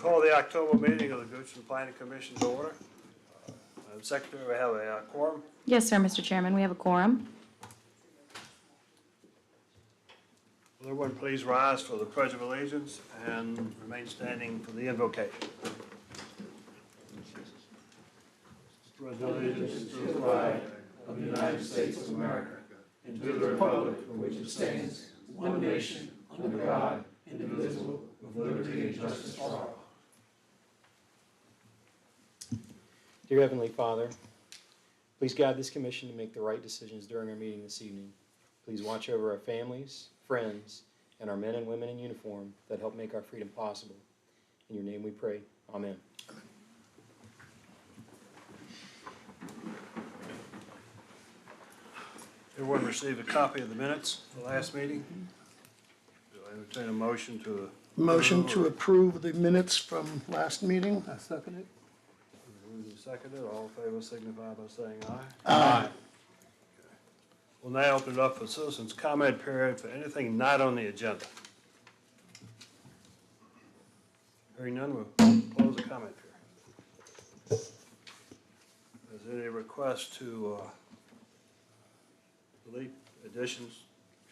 Call the October meeting of the Goochland Planning Commission to order. Madam Secretary, we have a quorum. Yes, sir, Mr. Chairman, we have a quorum. Will everyone please rise for the Pledge of Allegiance and remain standing for the invocation. Pledge allegiance to the flag of the United States of America and to the republic for which it stands, one nation, under God, indivisible, with liberty and justice for all. Dear Heavenly Father, please guide this commission to make the right decisions during our meeting this evening. Please watch over our families, friends, and our men and women in uniform that help make our freedom possible. In your name we pray. Amen. Everyone received a copy of the minutes of the last meeting. Do I entertain a motion to Motion to approve the minutes from last meeting. I second it. Moved and seconded? All in favor signify by saying aye. Aye. We'll now open it up for citizens' comment period for anything not on the agenda. Hearing none, we'll close the comment period. Is there any request to delete, additions,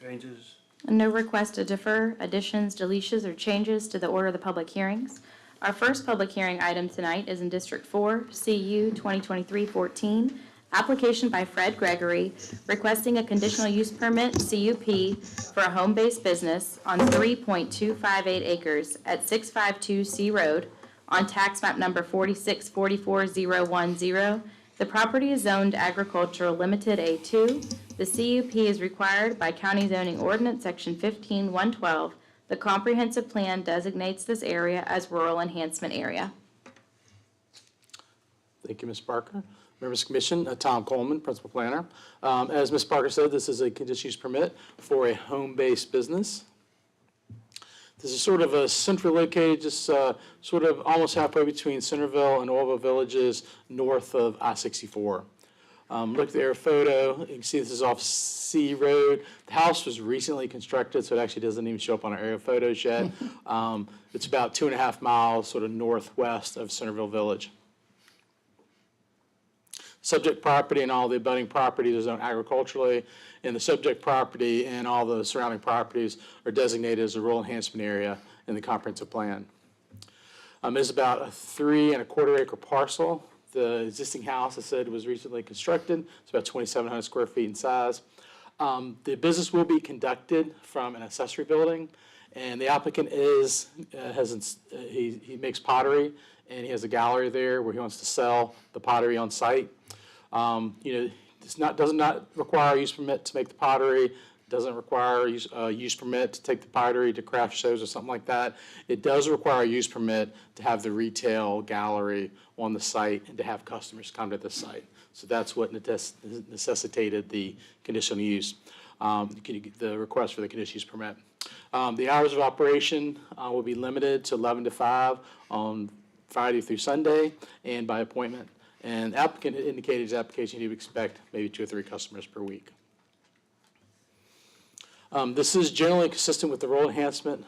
changes? No request to defer, additions, deletions, or changes to the order of the public hearings. Our first public hearing item tonight is in District 4, CU 2023-14, application by Fred Gregory requesting a conditional use permit, CUP, for a home-based business on 3.258 acres at 652 C Road on tax map number 4644010. The property is zoned agricultural limited A2. The CUP is required by County Zoning Ordinance Section 15112. The comprehensive plan designates this area as rural enhancement area. Thank you, Ms. Parker. Members of the Commission, Tom Coleman, Principal Planner. As Ms. Parker said, this is a conditional use permit for a home-based business. This is sort of a centrally located, just sort of almost halfway between Centerville and Orville Villages, north of I-64. Look at the air photo. You can see this is off C Road. The house was recently constructed, so it actually doesn't even show up on our aerial photos yet. It's about 2.5 miles sort of northwest of Centerville Village. Subject property and all the abutting properties are zoned agriculturally, and the subject property and all the surrounding properties are designated as a rural enhancement area in the comprehensive plan. It's about a 3¼ acre parcel. The existing house, I said, was recently constructed. It's about 2,700 square feet in size. The business will be conducted from an accessory building, and the applicant he makes pottery, and he has a gallery there where he wants to sell the pottery on site. Does not require a use permit to make the pottery. Doesn't require a use permit to take the pottery to craft shows or something like that. It does require a use permit to have the retail gallery on the site and to have customers come to the site. So that's what necessitated the conditional use, the request for the conditional use permit. The hours of operation will be limited to 11 to 5 on Friday through Sunday and by appointment. And the applicant indicated his application he would expect maybe 2 or 3 customers per week. This is generally consistent with the rural enhancement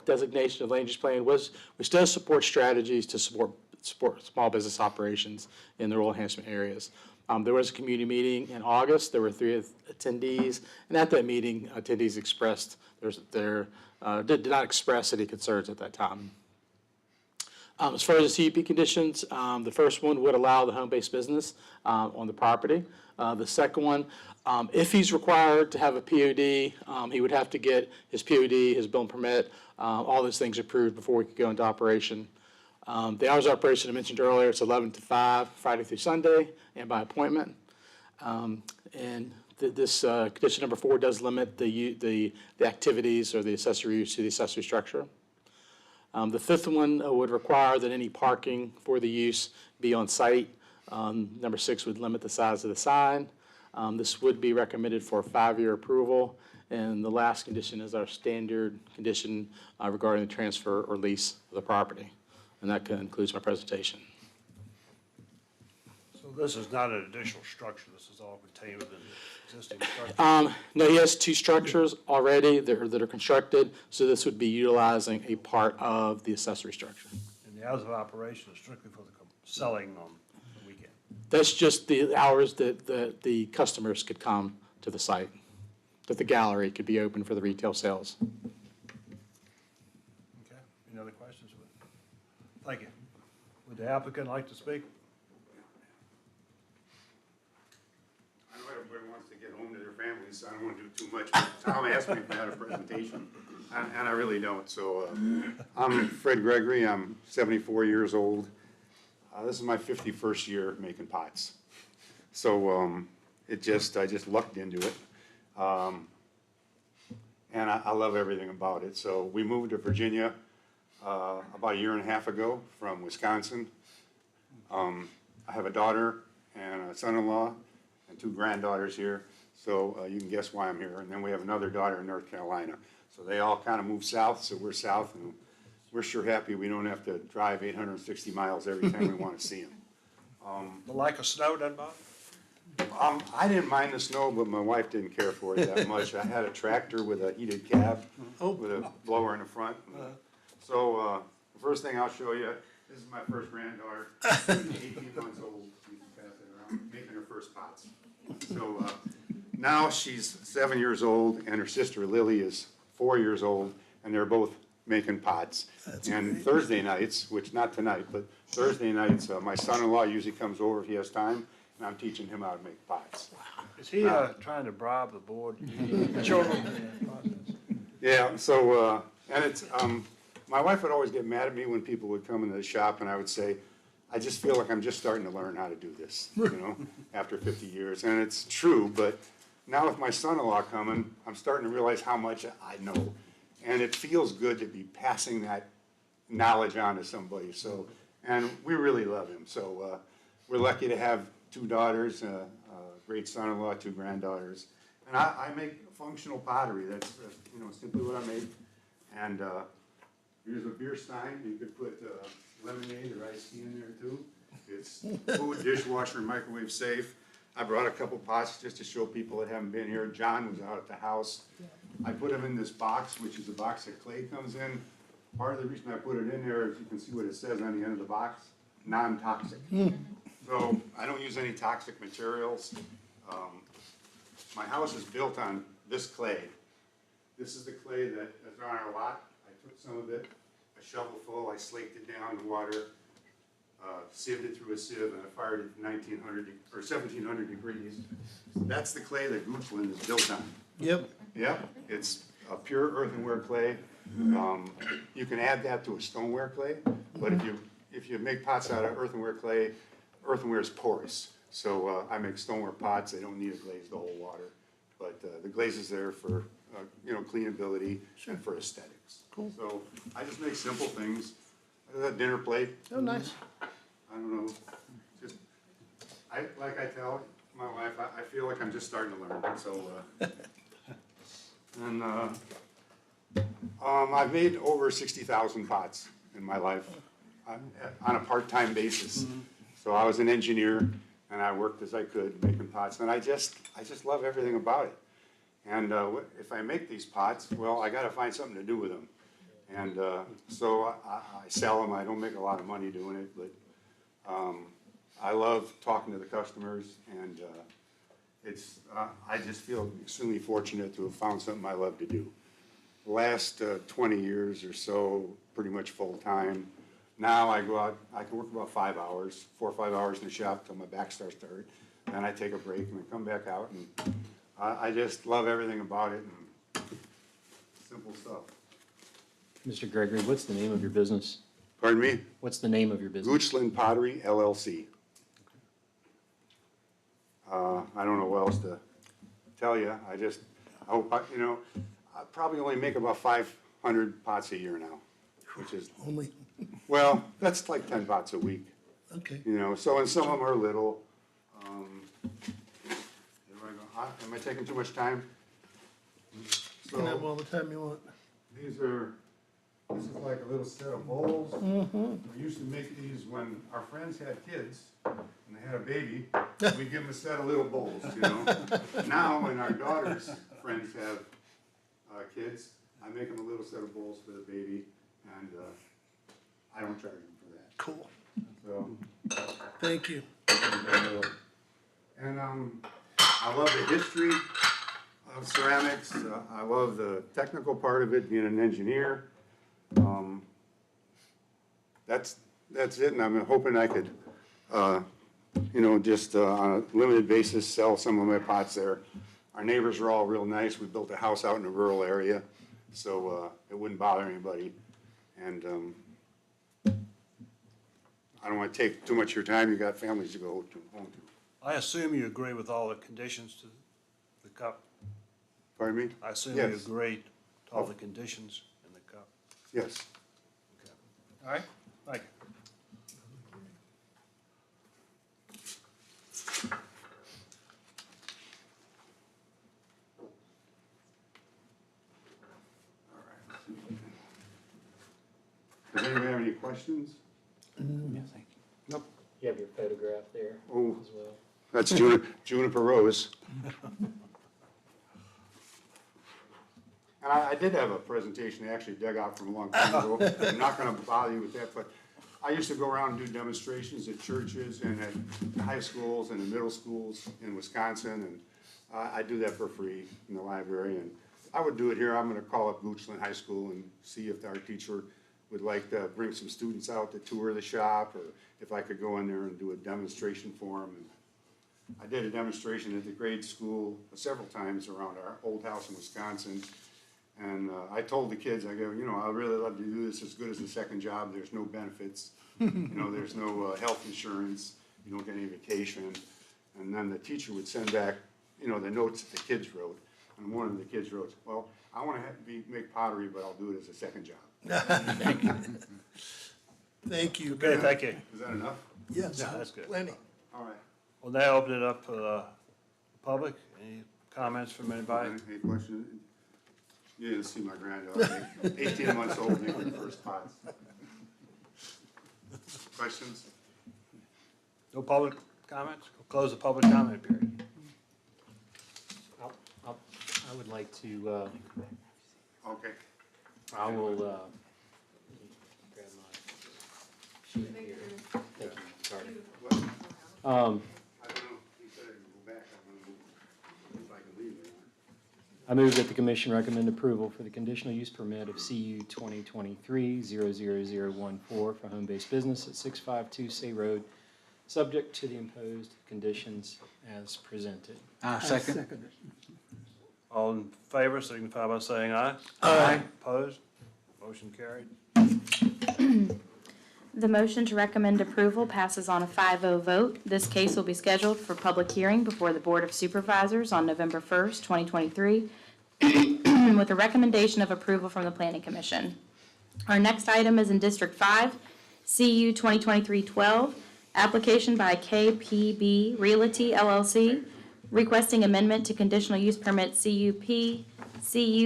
designation of land use plan, which does support strategies to support small business operations in the rural enhancement areas. There was a community meeting in August. There were 3 attendees, and at that meeting, attendees expressed did not express any concerns at that time. As far as the CUP conditions, the first one would allow the home-based business on the property. The second one, if he's required to have a POD, he would have to get his POD, his building permit, all those things approved before he could go into operation. The hours of operation I mentioned earlier, it's 11 to 5, Friday through Sunday, and by appointment. This condition number 4 does limit the activities or the accessory use to the accessory structure. The 5th one would require that any parking for the use be on site. Number 6 would limit the size of the sign. This would be recommended for a 5-year approval. And the last condition is our standard condition regarding the transfer or lease of the property. And that concludes my presentation. So this is not an additional structure. This is all contained within the existing structure. No, he has 2 structures already that are constructed. So this would be utilizing a part of the accessory structure. And And the hours of operation is strictly for the selling on the weekend. That's just the hours that the customers could come to the site, that the gallery could be open for the retail sales. Okay, any other questions? Thank you. Would the applicant like to speak? I know everybody wants to get home to their families, so I don't want to do too much. But Tom asked me if I had a presentation, and I really don't. So I'm Fred Gregory. I'm 74 years old. This is my 51st year making pots. So I just lucked into it. And I love everything about it. So we moved to Virginia about a year and a half ago from Wisconsin. I have a daughter and a son-in-law and 2 granddaughters here, so you can guess why I'm here. And then we have another daughter in North Carolina. So they all kind of moved south, so we're south, and we're sure happy we don't have to drive 860 miles every time we want to see them. The lack of snow done, Bob? I didn't mind the snow, but my wife didn't care for it that much. I had a tractor with a heated cab, with a blower in the front. So the first thing I'll show you, this is my first granddaughter, 18 months old. You can pass it around, making her first pots. So now she's 7 years old, and her sister Lily is 4 years old, and they're both making pots. And Thursday nights, which not tonight, but Thursday nights, my son-in-law usually comes over if he has time, and I'm teaching him how to make pots. Is he trying to bribe the board? Children? Yeah, so, and it's, my wife would always get mad at me when people would come into the shop, and I would say, I just feel like I'm just starting to learn how to do this, you know, after 50 years. And it's true, but now with my son-in-law coming, I'm starting to realize how much I know. And it feels good to be passing that knowledge on to somebody, so, and we really love him. So we're lucky to have 2 daughters, a great son-in-law, 2 granddaughters. And I make functional pottery, that's, you know, simply what I make. And here's a beer stein, you could put lemonade or iced tea in there too. It's food, dishwasher, microwave safe. I brought a couple pots just to show people that haven't been here. John was out at the house. I put them in this box, which is a box that clay comes in. Part of the reason I put it in there is you can see what it says on the end of the box, non-toxic. So I don't use any toxic materials. My house is built on this clay. This is the clay that is on our lot. I took some of it, a shovel full, I slaked it down in water, sieved it through a sieve, and I fired it to 1900 or 1700 degrees. That's the clay that Goochland is built on. Yep. Yep, it's a pure earthenware clay. You can add that to a stoneware clay, but if you make pots out of earthenware clay, earthenware is porous. So I make stoneware pots, they don't need a glaze to hold water. But the glaze is there for, you know, cleanability and for aesthetics. Cool. So I just make simple things. A dinner plate, Oh, nice. I don't know, just, like I tell my wife, I feel like I'm just starting to learn, so, and, I've made over 60,000 pots in my life, on a part-time basis. So I was an engineer, and I worked as I could making pots, and I just love everything about it. And, if I make these pots, well, I gotta find something to do with them. And so I sell them. I don't make a lot of money doing it, but I love talking to the customers, and it's I just feel extremely fortunate to have found something I love to do. The last 20 years or so, pretty much full-time. Now I go out, I can work about 5 hours, 4 or 5 hours in the shop till my back starts to hurt. Then I take a break and I come back out, and I just love everything about it, and simple stuff. Mr. Gregory, what's the name of your business? Pardon me? What's the name of your business? Goochland Pottery, LLC. I don't know what else to tell you. I hope, you know, I probably only make about 500 pots a year now, which is, Only, well, that's like 10 pots a week, okay. you know, so, and some of them are little. Am I taking too much time? You can have So, all the time you want. this is like a little set of bowls. We used to make these when our friends had kids and they had a baby, we'd give them a set of little bowls, you know? Now, when our daughter's friends have kids, I make them a little set of bowls for the baby, and I don't charge them for Cool. So, Thank you. and, I love the history of ceramics. I love the technical part of it, being an engineer. That's it, and I'm hoping I could, just on a limited basis, sell some of my pots there. Our neighbors are all real nice. We built a house out in a rural area, so it wouldn't bother anybody. And I don't want to take too much of your time. You got families to go home to. I assume you agree with all the conditions to the cup. Pardon me? I assume you Yes. agree to all the conditions in the cup. Yes. Okay. All right, thank you. Does anybody have any questions? You have your photograph there Oh, as well. that's Juniper Rose. And I did have a presentation I actually dug out from a long time ago. I'm not gonna bother you with that, but I used to go around and do demonstrations at churches and at high schools and in middle schools in Wisconsin, and I do that for free in the library, and I would do it here. I'm gonna call up Goochland High School and see if our teacher would like to bring some students out to tour the shop, or if I could go in there and do a demonstration for them. And I did a demonstration at the grade school several times around our old house in Wisconsin. And I told the kids, I go, I'd really love to do this as good as a second job. There's no benefits, there's no health insurance, you don't get any vacation. And then the teacher would send back, the notes that the kids wrote. And one of the kids wrote, well, I want to make pottery, but I'll do it as a second job. Thank you. Okay, thank you. Is that enough? Yes, Yeah, that's good. plenty. All right. We'll now open it up to the public. Any comments from anybody? Any questions? You didn't see my granddaughter, 18 months old, making her first pots. Questions? No public comments? We'll close the public comment period. I would like to, Okay. I will, grab my sheet here. Thank you, sorry. What? Um, I don't know. He said I can go back. I'm gonna move, if I can leave it. I move that the commission recommend approval for the conditional use permit of CU 2023-00014 for home-based business at 652 Say Road, subject to the imposed conditions as presented. Second. All in favor, signify by saying aye. Aye. Opposed? Motion carried. The motion to recommend approval passes on a 5-0 vote. This case will be scheduled for public hearing before the Board of Supervisors on November 1st, 2023, with a recommendation of approval from the Planning Commission. Our next item is in District 5, CU 2023-12, application by KPB Realty LLC, requesting amendment to conditional use permit CUP CU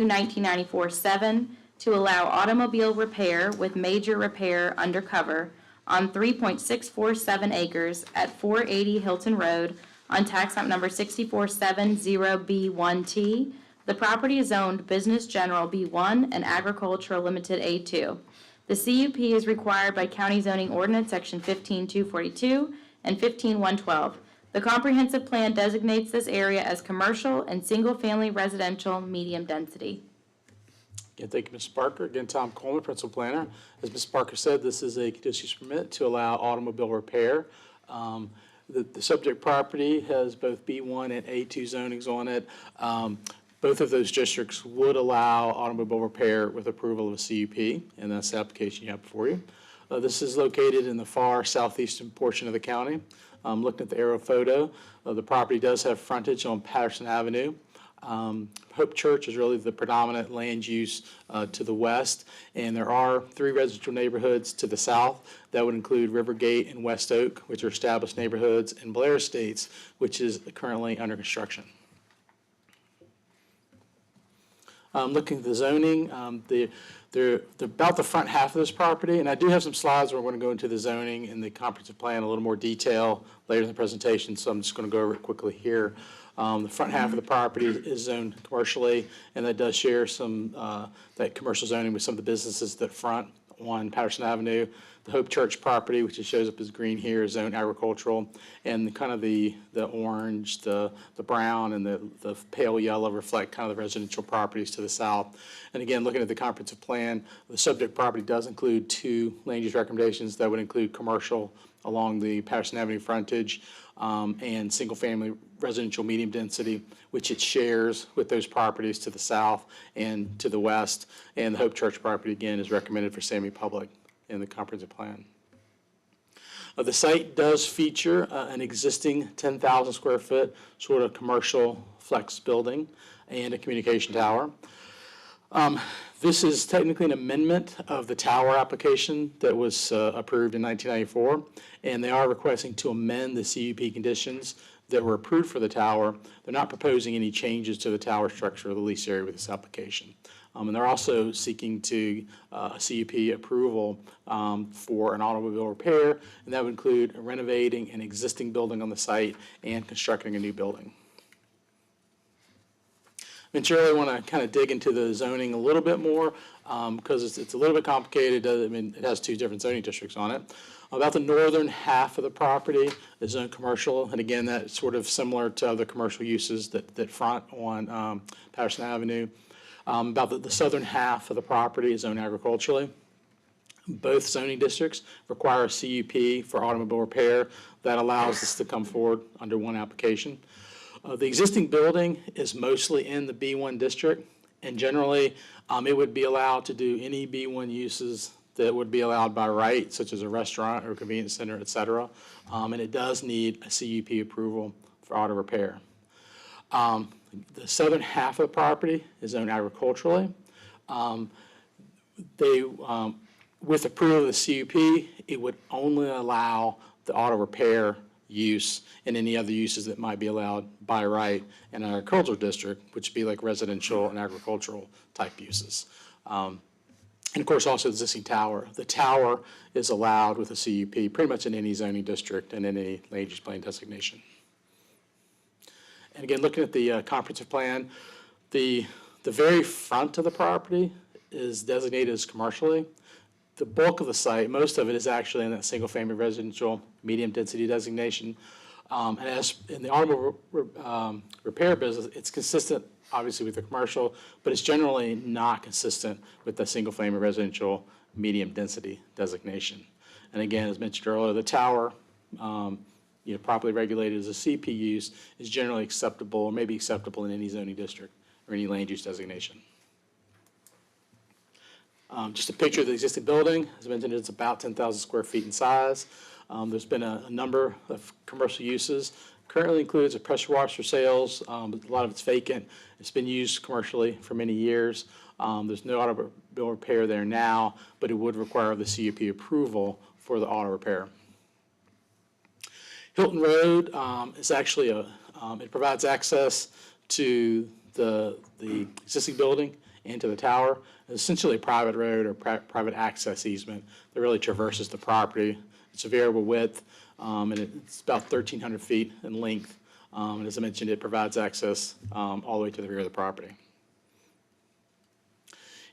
1994-7 to allow automobile repair with major repair undercover on 3.647 acres at 480 Hilton Road on tax map number 6470B1T. The property is zoned Business General B1 and Agricultural Limited A2. The CUP is required by County Zoning Ordinance Section 15242 and 15112. The comprehensive plan designates this area as commercial and single-family residential medium density. Again, thank you, Ms. Parker. Again, Tom Coleman, Principal Planner. As Ms. Parker said, this is a conditional use permit to allow automobile repair. The subject property has both B1 and A2 zonings on it. Both of those districts would allow automobile repair with approval of a CUP, and that's the application you have before you. This is located in the far southeastern portion of the county. Looking at the aerial photo, the property does have frontage on Patterson Avenue. Hope Church is really the predominant land use to the west, and there are 3 residential neighborhoods to the south. That would include Rivergate and West Oak, which are established neighborhoods, and Blair Estates, which is currently under construction. Looking at the zoning, they're about the front half of this property, and I do have some slides where we're going to go into the zoning and the comprehensive plan in a little more detail later in the presentation, so I'm just going to go over it quickly here. The front half of the property is zoned commercially, and that does share some, that commercial zoning with some of the businesses that front on Patterson Avenue. The Hope Church property, which shows up as green here, is zoned agricultural, and kind of the orange, the brown, and the pale yellow reflect kind of the residential properties to the south. And again, looking at the comprehensive plan, the subject property does include 2 land use recommendations that would include commercial along the Patterson Avenue frontage, and single-family residential medium density, which it shares with those properties to the south and to the west. And the Hope Church property, again, is recommended for semi-public in the comprehensive plan. The site does feature an existing 10,000 square foot sort of commercial flex building and a communication tower. This is technically an amendment of the tower application that was approved in 1994, and they are requesting to amend the CUP conditions that were approved for the tower. They're not proposing any changes to the tower structure or the lease area with this application. And they're also seeking to CUP approval for an automobile repair, and that would include renovating an existing building on the site and constructing a new building. Mentioned earlier, I want to kind of dig into the zoning a little bit more because it's a little bit complicated. I mean, it has 2 different zoning districts on it. About the northern half of the property is zoned commercial, and again, that's sort of similar to other commercial uses that front on Patterson Avenue. About the southern half of the property is zoned agriculturally. Both zoning districts require a CUP for automobile repair that allows this to come forward under one application. The existing building is mostly in the B1 district, and generally it would be allowed to do any B1 uses that would be allowed by right, such as a restaurant or convenience center, et cetera. And it does need a CUP approval for auto repair. The southern half of the property is zoned agriculturally. With approval of the CUP, it would only allow the auto repair use and any other uses that might be allowed by right in an agricultural district, which would be like residential and agricultural type uses. And of course, also the existing tower. The tower is allowed with a CUP pretty much in any zoning district and in any land use plan designation. And again, looking at the comprehensive plan, the very front of the property is designated as commercially. The bulk of the site, most of it is actually in that single-family residential medium density designation. And as in the automobile repair business, it's consistent, obviously, with the commercial, but it's generally not consistent with the single-family residential medium density designation. And again, as mentioned earlier, the tower, properly regulated as a CP use, is generally acceptable or may be acceptable in any zoning district or any land use designation. Just a picture of the existing building. As I mentioned, it's about 10,000 square feet in size. There's been a number of commercial uses. Currently includes a pressure wash for sales, but a lot of it's vacant. It's been used commercially for many years. There's no automobile repair there now, but it would require the CUP approval for the auto repair. Hilton Road is actually it provides access to the existing building and to the tower. It's essentially a private road or private access easement that really traverses the property. It's a variable width, and it's about 1,300 feet in length. And as I mentioned, it provides access all the way to the rear of the property.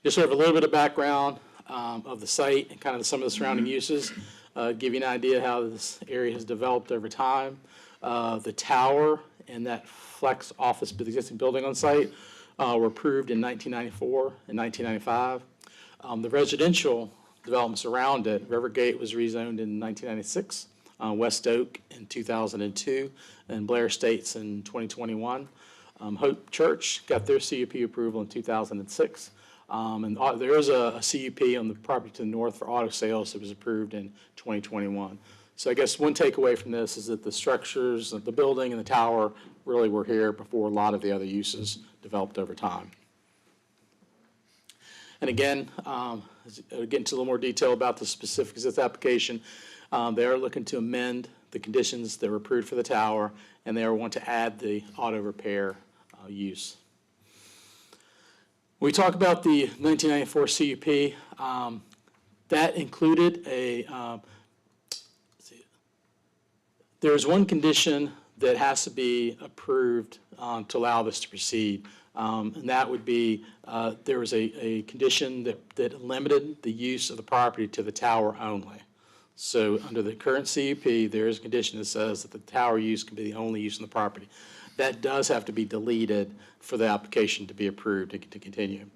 Just sort of a little bit of background of the site and kind of some of the surrounding uses. Give you an idea how this area has developed over time. The tower and that flex office existing building on site were approved in 1994 and 1995. The residential developments around it, Rivergate was rezoned in 1996, West Oak in 2002, and Blair Estates in 2021. Hope Church got their CUP approval in 2006. And there is a CUP on the property to the north for auto sales that was approved in 2021. So I guess one takeaway from this is that the structures, the building and the tower really were here before a lot of the other uses developed over time. And again, get into a little more detail about the specifics of this application. They are looking to amend the conditions that were approved for the tower, and they want to add the auto repair use. When we talk about the 1994 CUP, that included there's one condition that has to be approved to allow this to proceed, and that would be there was a condition that limited the use of the property to the tower only. So under the current CUP, there is a condition that says that the tower use can be the only use on the property. That does have to be deleted for the application to be approved to continue.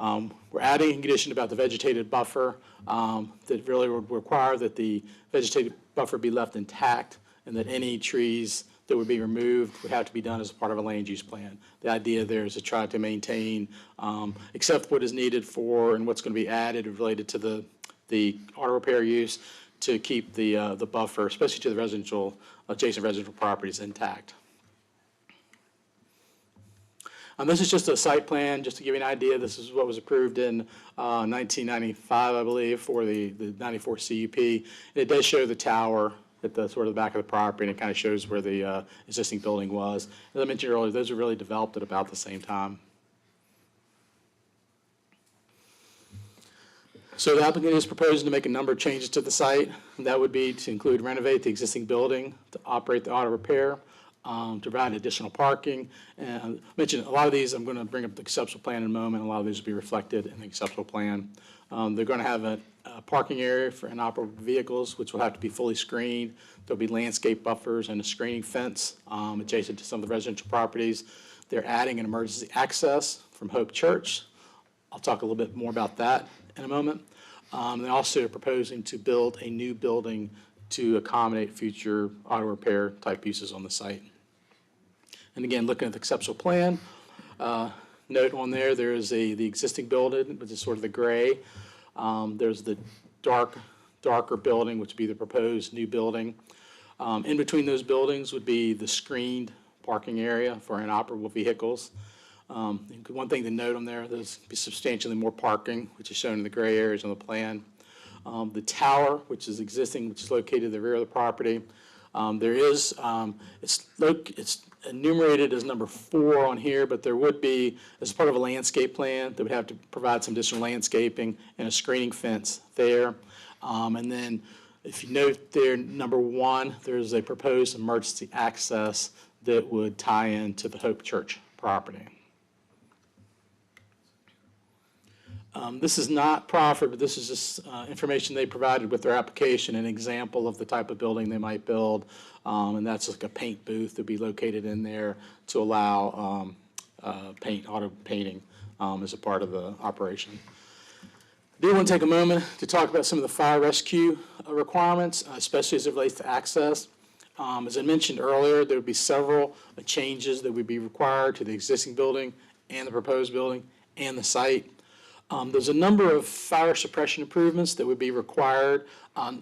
We're adding a condition about the vegetated buffer that really would require that the vegetated buffer be left intact and that any trees that would be removed would have to be done as part of a land use plan. The idea there is to try to maintain, except what is needed for and what's going to be added related to the auto repair use, to keep the buffer, especially to the adjacent residential properties, intact. This is just a site plan, just to give you an idea. This is what was approved in 1995, I believe, for the 94 CUP. And it does show the tower at the sort of the back of the property, and it kind of shows where the existing building was. As I mentioned earlier, those were really developed at about the same time. So the applicant is proposing to make a number of changes to the site. And that would be to include renovate the existing building, to operate the auto repair, to provide additional parking. And I mentioned a lot of these, I'm going to bring up the conceptual plan in a moment. A lot of these will be reflected in the conceptual plan. They're going to have a parking area for inoperable vehicles, which will have to be fully screened. There'll be landscape buffers and a screening fence adjacent to some of the residential properties. They're adding an emergency access from Hope Church. I'll talk a little bit more about that in a moment. They also are proposing to build a new building to accommodate future auto repair type uses on the site. And again, looking at the conceptual plan, note on there is the existing building, which is sort of the gray. There's the darker building, which would be the proposed new building. In between those buildings would be the screened parking area for inoperable vehicles. One thing to note on there, there's substantially more parking, which is shown in the gray areas on the plan. The tower, which is existing, which is located at the rear of the property. It's enumerated as number 4 on here, but there would be, as part of a landscape plan, they would have to provide some additional landscaping and a screening fence there. And then if you note there, number 1, there's a proposed emergency access that would tie into the Hope Church property. This is not proffered, but this is just information they provided with their application, an example of the type of building they might build. And that's like a paint booth that would be located in there to allow auto painting as a part of the operation. I do want to take a moment to talk about some of the fire rescue requirements, especially as it relates to access. As I mentioned earlier, there would be several changes that would be required to the existing building and the proposed building and the site. There's a number of fire suppression improvements that would be required.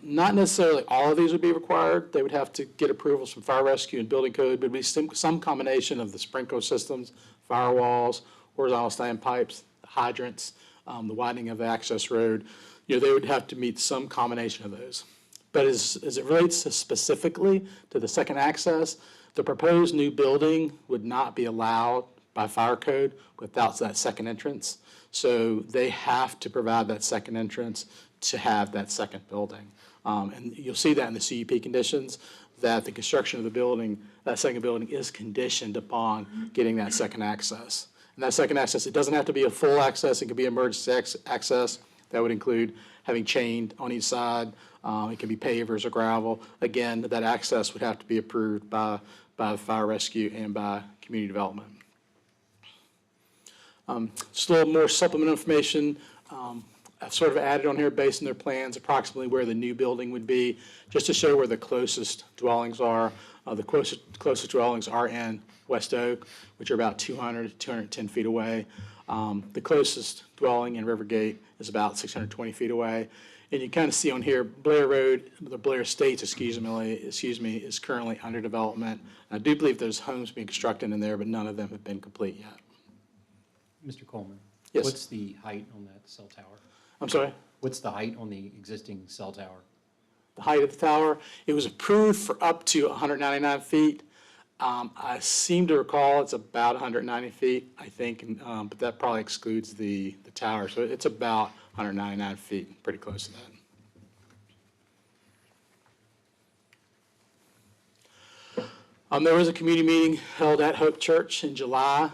Not necessarily all of these would be required. They would have to get approvals from fire rescue and building code, but it would be some combination of the sprinkler systems, firewalls, horizontal standpipes, hydrants, the widening of the access road. They would have to meet some combination of those. But as it relates specifically to the second access, the proposed new building would not be allowed by fire code without that second entrance. So they have to provide that second entrance to have that second building. And you'll see that in the CUP conditions, that the construction of the building, that second building is conditioned upon getting that second access. And that second access, it doesn't have to be a full access, it could be emergency access. That would include having chained on each side. It can be pavers or gravel. Again, that access would have to be approved by the fire rescue and by community development. Just a little more supplemental information. I've sort of added on here based on their plans approximately where the new building would be, just to show where the closest dwellings are. The closest dwellings are in West Oak, which are about 200 to 210 feet away. The closest dwelling in Rivergate is about 620 feet away. And you kind of see on here, Blair Road, the Blair Estates, excuse me, is currently under development. I do believe there's homes being constructed in there, but none of them have been complete yet. Mr. Coleman? Yes. What's the height on that cell tower? I'm sorry? What's the height on the existing cell tower? The height of the tower, it was approved for up to 199 feet. I seem to recall it's about 190 feet, I think, but that probably excludes the tower. So it's about 199 feet, pretty close to that. There was a community meeting held at Hope Church in July.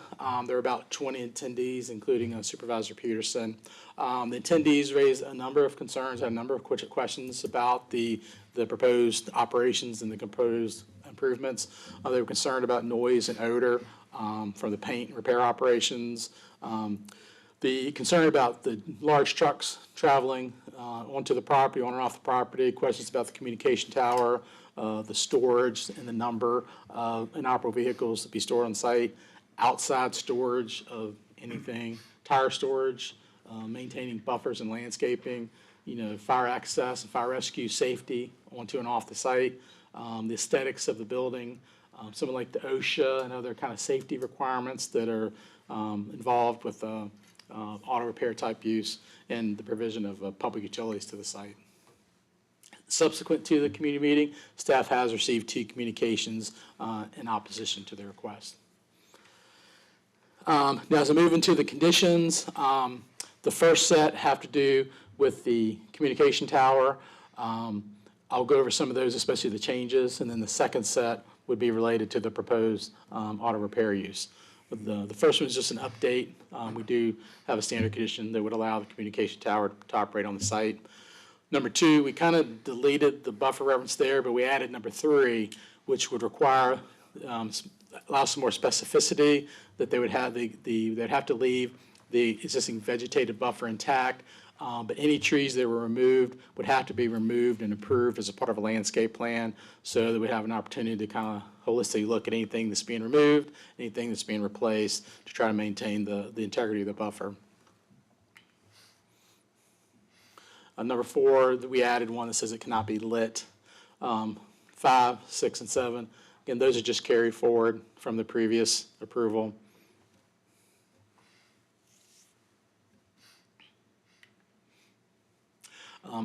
There were about 20 attendees, including Supervisor Peterson. The attendees raised a number of concerns, had a number of questions about the proposed operations and the proposed improvements. They were concerned about noise and odor from the paint and repair operations. The concern about the large trucks traveling onto the property, on and off the property, questions about the communication tower, the storage and the number of inoperable vehicles to be stored on site, outside storage of anything, tire storage, maintaining buffers and landscaping, fire access and fire rescue safety onto and off the site, the aesthetics of the building, something like the OSHA and other kind of safety requirements that are involved with auto repair type use, and the provision of public utilities to the site. Subsequent to the community meeting, staff has received 2 communications in opposition to the request. Now, as I move into the conditions, the first set have to do with the communication tower. I'll go over some of those, especially the changes, and then the second set would be related to the proposed auto repair use. The first one is just an update. We do have a standard condition that would allow the communication tower to operate on the site. Number 2, we kind of deleted the buffer reference there, but we added number 3, which would require, allow some more specificity, that they would have they'd have to leave the existing vegetative buffer intact, but any trees that were removed would have to be removed and approved as a part of a landscape plan, so that we have an opportunity to kind of holistically look at anything that's being removed, anything that's being replaced, to try to maintain the integrity of the buffer. Number 4, we added one that says it cannot be lit. 5, 6, and 7, again, those are just carried forward from the previous approval.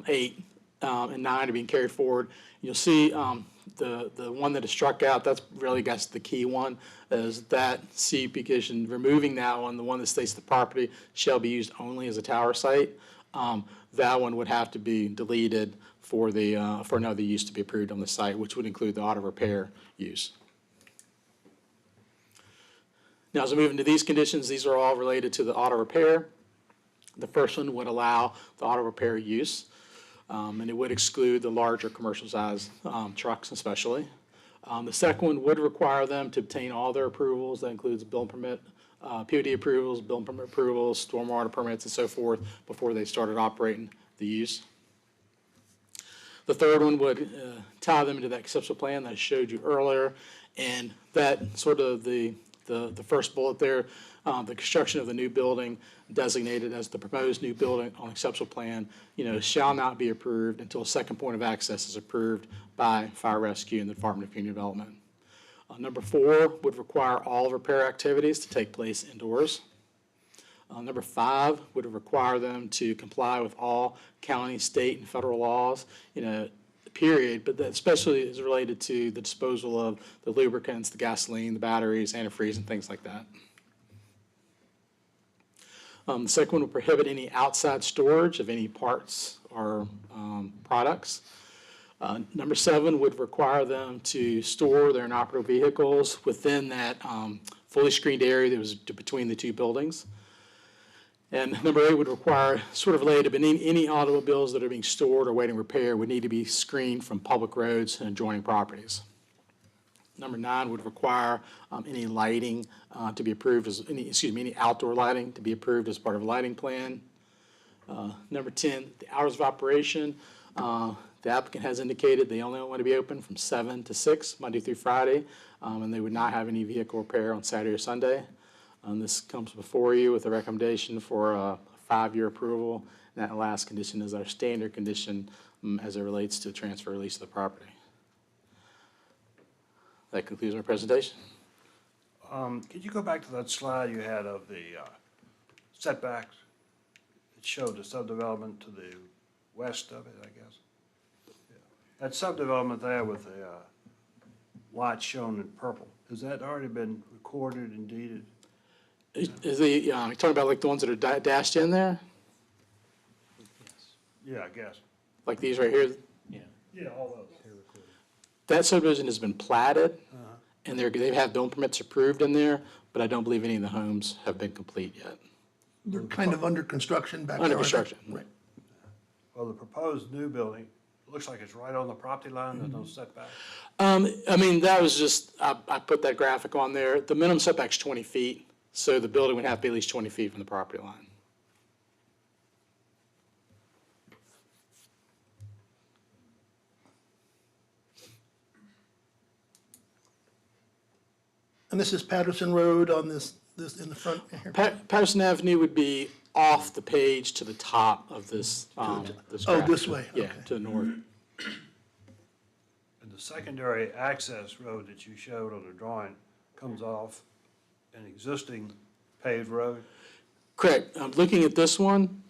8 and 9 are being carried forward. You'll see the one that is struck out, that's really, I guess, the key one, is that C, because in removing that one, the one that states the property shall be used only as a tower site, that one would have to be deleted for another use to be approved on the site, which would include the auto repair use. Now, as we move into these conditions, these are all related to the auto repair. The first one would allow the auto repair use, and it would exclude the larger commercial size trucks especially. The second one would require them to obtain all their approvals. That includes building permit, POD approvals, building permit approvals, stormwater permits, and so forth before they started operating the use. The third one would tie them into that conceptual plan that I showed you earlier, and that sort of the first bullet there, the construction of the new building designated as the proposed new building on conceptual plan, shall not be approved until a second point of access is approved by Fire Rescue and the Department of Community Development. Number 4 would require all repair activities to take place indoors. Number 5 would require them to comply with all county, state, and federal laws, period, but that especially is related to the disposal of the lubricants, the gasoline, the batteries, antifreeze, and things like that. The second one would prohibit any outside storage of any parts or products. Number 7 would require them to store their inoperable vehicles within that fully screened area that was between the 2 buildings. And number 8 would require, sort of related, but any automobiles that are being stored or awaiting repair would need to be screened from public roads and adjoining properties. Number 9 would require any lighting to be approved as, any outdoor lighting to be approved as part of a lighting plan. Number 10, the hours of operation. The applicant has indicated they only want to be open from 7 to 6, Monday through Friday, and they would not have any vehicle repair on Saturday or Sunday. This comes before you with a recommendation for a 5-year approval. And that last condition is our standard condition as it relates to transfer or lease of the property. That concludes my presentation. Could you go back to that slide you had of the setbacks? It showed the subdevelopment to the west of it, I guess. Yeah. That subdevelopment there with the lot shown in purple, has that already been recorded and deeded? Is the, you're talking about like the ones that are dashed in there? Yeah, I guess. Like these right here? Yeah, all those. That subdivision has been platted, and they have building permits approved in there, but I don't believe any of the homes have been complete yet. They're kind of under construction back there. Under aren't they? construction. Right. Well, the proposed new building, looks like it's right on the property line, there's no setback. I mean, that was just, I put that graphic on there. The minimum setback's 20 feet, so the building would have to be at least 20 feet from the property line. And this is Patterson Road on this in the front here. Patterson Avenue would be off the page to the top of this Oh, graphic. this way, Yeah, okay. to the north. And the secondary access road that you showed on the drawing comes off an existing paved road? Correct. Looking at this one,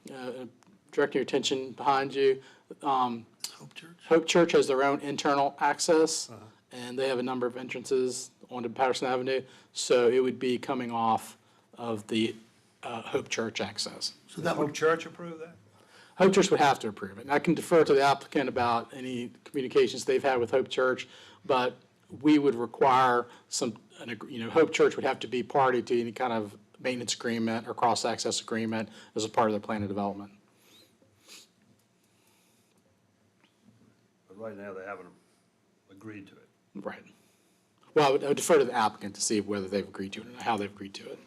directing your attention behind you, Hope Church. Hope Church has their own internal access, and they have a number of entrances onto Patterson Avenue, so it would be coming off of the Hope Church access. So that Hope would, Church approve that? Hope Church would have to approve it. And I can defer to the applicant about any communications they've had with Hope Church, but we would require Hope Church would have to be party to any kind of maintenance agreement or cross-access agreement as a part of their plan of development. But right now, they haven't agreed to it. Right. Well, I would defer to the applicant to see whether they've agreed to it and how they've agreed to it.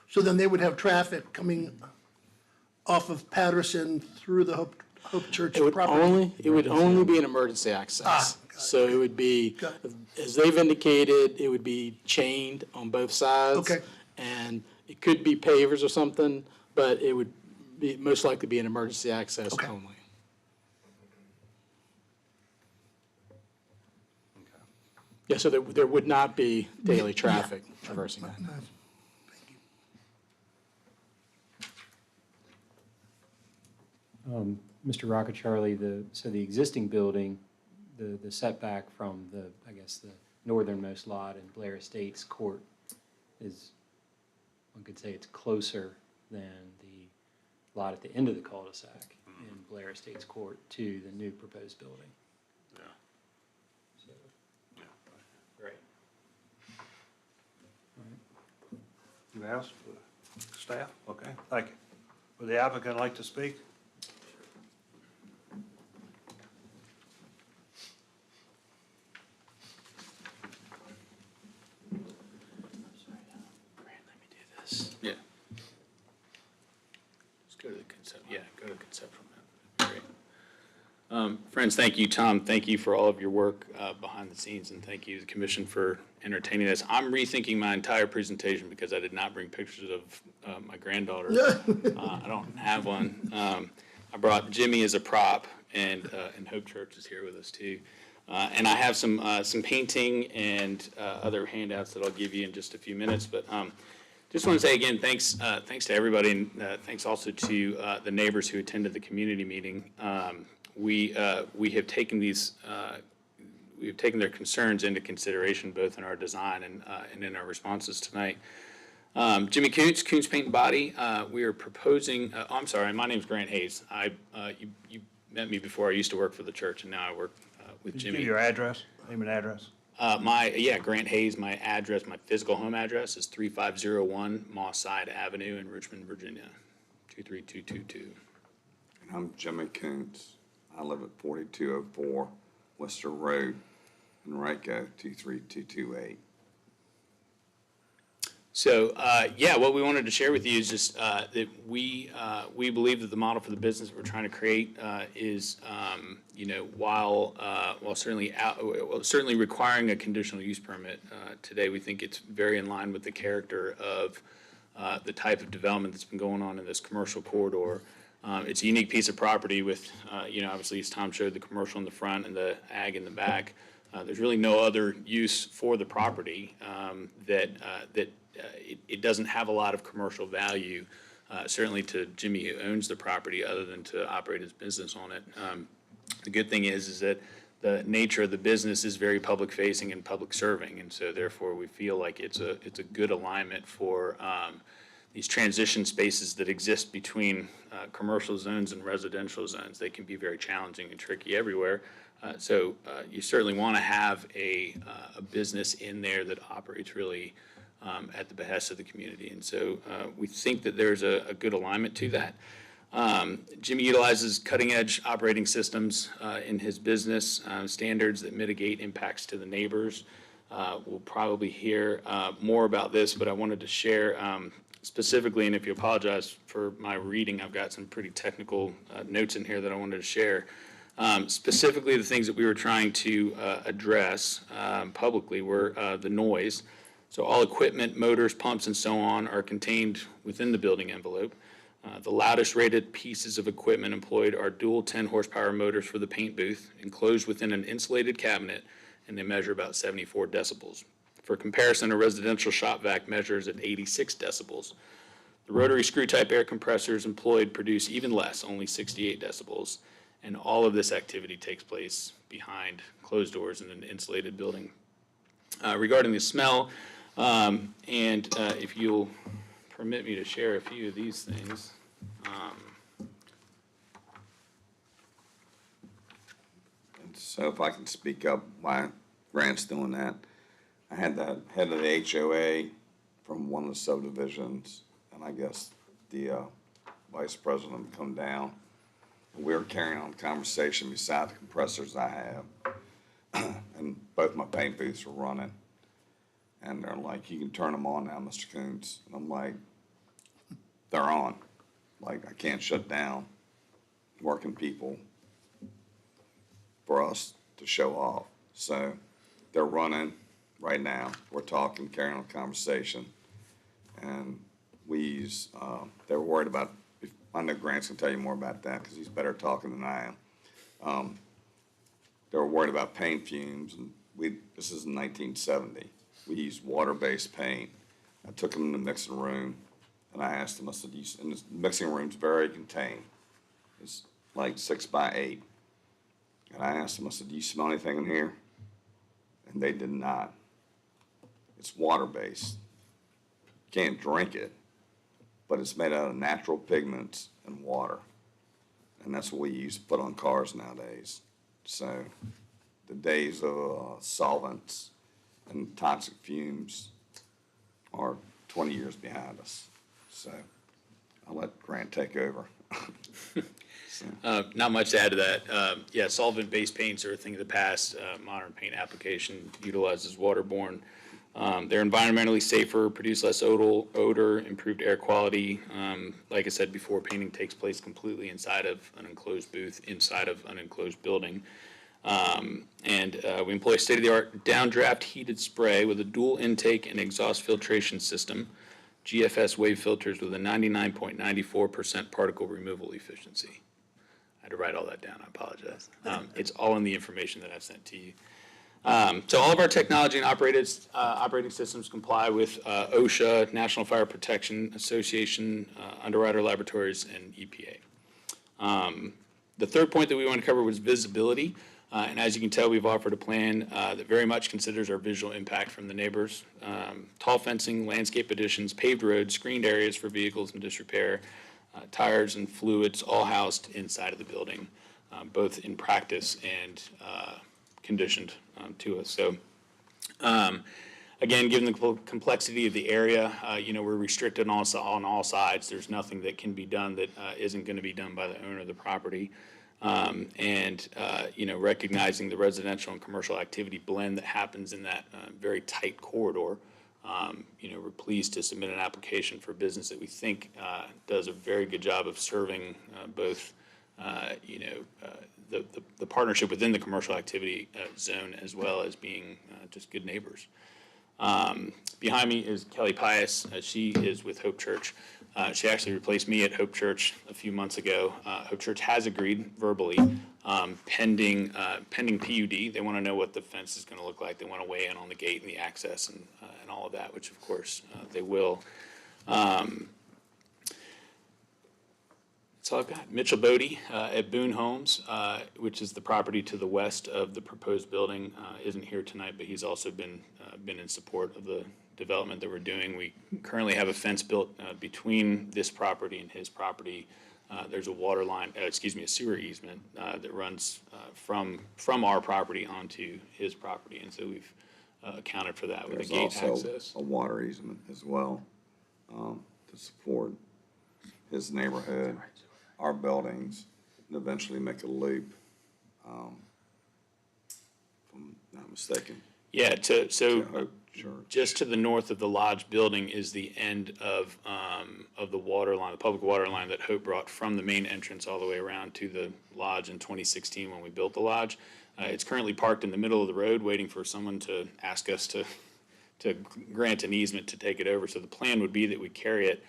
so then they would have traffic coming off of Patterson through the Hope Church It would property? only be an emergency access. Got it. So it would be, Got as they've indicated, it would be chained on both sides. Okay. And it could be pavers or something, but it would be, most likely be an emergency access Okay. only. Yeah, so there would not be daily traffic traversing that. Nice. Mr. Rockacharlie, so the existing building, the setback from the, I guess, the northernmost lot in Blair Estates Court is, one could say it's closer than the lot at the end of the cul-de-sac in Blair Estates Court to the new proposed building. Yeah. So, Right. You asked for staff? Okay, thank you. Would the applicant like to speak? Yeah. Let's go to the concept, yeah, go to the conceptual map. Great. Friends, thank you, Tom, thank you for all of your work behind the scenes, and thank you to the commission for entertaining us. I'm rethinking my entire presentation because I did not bring pictures of my granddaughter. I don't have one. I brought Jimmy as a prop, and Hope Church is here with us too. And I have some painting and other handouts that I'll give you in just a few minutes, but just want to say again, thanks to everybody, and thanks also to the neighbors who attended the community meeting. We have taken we have taken their concerns into consideration both in our design and in our responses tonight. Jimmy Koontz, Koontz Paint and Body. We are proposing. I'm sorry, my name's Grant Hayes. You met me before. I used to work for the church, and now I work with Could you Jimmy. give your address, name and address? Grant Hayes, my address, my physical home address is 3501 Moss Side Avenue in Richmond, Virginia, 23222. And I'm Jimmy Koontz. I live at 4204 Worcester Road in Waco, 23228. So, what we wanted to share with you is just that we believe that the model for the business we're trying to create is, while certainly requiring a conditional use permit today, we think it's very in line with the character of the type of development that's been going on in this commercial corridor. It's a unique piece of property with, obviously, as Tom showed, the commercial in the front and the ag in the back. There's really no other use for the property it doesn't have a lot of commercial value, certainly to Jimmy who owns the property, other than to operate his business on it. The good thing is that the nature of the business is very public facing and public serving, and so therefore we feel like it's a good alignment for these transition spaces that exist between commercial zones and residential zones. They can be very challenging and tricky everywhere, So you certainly want to have a business in there that operates really at the behest of the community. And so we think that there's a good alignment to that. Jimmy utilizes cutting-edge operating systems in his business, standards that mitigate impacts to the neighbors. We'll probably hear more about this, but I wanted to share specifically, and if you apologize for my reading, I've got some pretty technical notes in here that I wanted to share. Specifically, the things that we were trying to address publicly were the noise. So all equipment, motors, pumps, and so on are contained within the building envelope. The loudest rated pieces of equipment employed are dual 10-horsepower motors for the paint booth, enclosed within an insulated cabinet, and they measure about 74 decibels. For comparison, a residential shop vac measures at 86 decibels. The rotary screw-type air compressors employed produce even less, only 68 decibels. And all of this activity takes place behind closed doors in an insulated building. Regarding the smell, and if you'll permit me to share a few of these things. And so if I can speak up while Grant's doing that, I had the head of the HOA from one of the subdivisions, and I guess the vice president come down. We were carrying on a conversation beside the compressors I have, and both my paint booths were running. And they're like, "You can turn them on now, Mr. Coons." And I'm like, "They're on. Like, I can't shut down working people for us to show off." So they're running right now. We're talking, carrying on a conversation. And we use, they were worried about, I know Grant's gonna tell you more about that because he's better talking than I am. They were worried about paint fumes, and this is in 1970. We used water-based paint. I took them in the mixing room, and I asked them, I said, and the mixing room's very contained. It's like 6 by 8. And I asked them, I said, "Do you smell anything in here?" And they did not. It's water-based. Can't drink it, but it's made out of natural pigments and water. And that's what we use to put on cars nowadays. So the days of solvents and toxic fumes are 20 years behind us. So I'll let Grant take over. Not much to add to that. Yeah, solvent-based paints are a thing of the past. Modern paint application utilizes waterborne. They're environmentally safer, produce less odor, improved air quality. Like I said before, painting takes place completely inside of an enclosed booth, inside of an enclosed building. And we employ state-of-the-art downdraft heated spray with a dual intake and exhaust filtration system, GFS wave filters with a 99.94% particle removal efficiency. I had to write all that down, I apologize. It's all in the information that I've sent to you. So all of our technology and operating systems comply with OSHA, National Fire Protection Association, Underwriter Laboratories, and EPA. The third point that we want to cover was visibility. And as you can tell, we've offered a plan that very much considers our visual impact from the neighbors. Tall fencing, landscape additions, paved roads, screened areas for vehicles in disrepair, tires and fluids, all housed inside of the building, both in practice and conditioned to us. So, again, given the complexity of the area, we're restricted on all sides. There's nothing that can be done that isn't going to be done by the owner of the property. Recognizing the residential and commercial activity blend that happens in that very tight corridor, we're pleased to submit an application for a business that we think does a very good job of serving both, the partnership within the commercial activity zone as well as being just good neighbors. Behind me is Kelly Pius. She is with Hope Church. She actually replaced me at Hope Church a few months ago. Hope Church has agreed verbally, pending PUD. They want to know what the fence is going to look like. They want to weigh in on the gate and the access and all of that, which of course they will. So I've got Mitchell Bodie at Boone Homes, which is the property to the west of the proposed building. Isn't here tonight, but he's also been in support of the development that we're doing. We currently have a fence built between this property and his property there's a water line, a sewer easement that runs from our property onto his property. And so we've accounted for that with the There's gate also access. a water easement as well, to support his neighborhood, our buildings, and eventually make a loop, if I'm not mistaken, Yeah, to so Hope Church. just to the north of the lodge building is the end of the water line, the public water line that Hope brought from the main entrance all the way around to the lodge in 2016 when we built the lodge. It's currently parked in the middle of the road, waiting for someone to ask us to grant an easement to take it over. So the plan would be that we carry it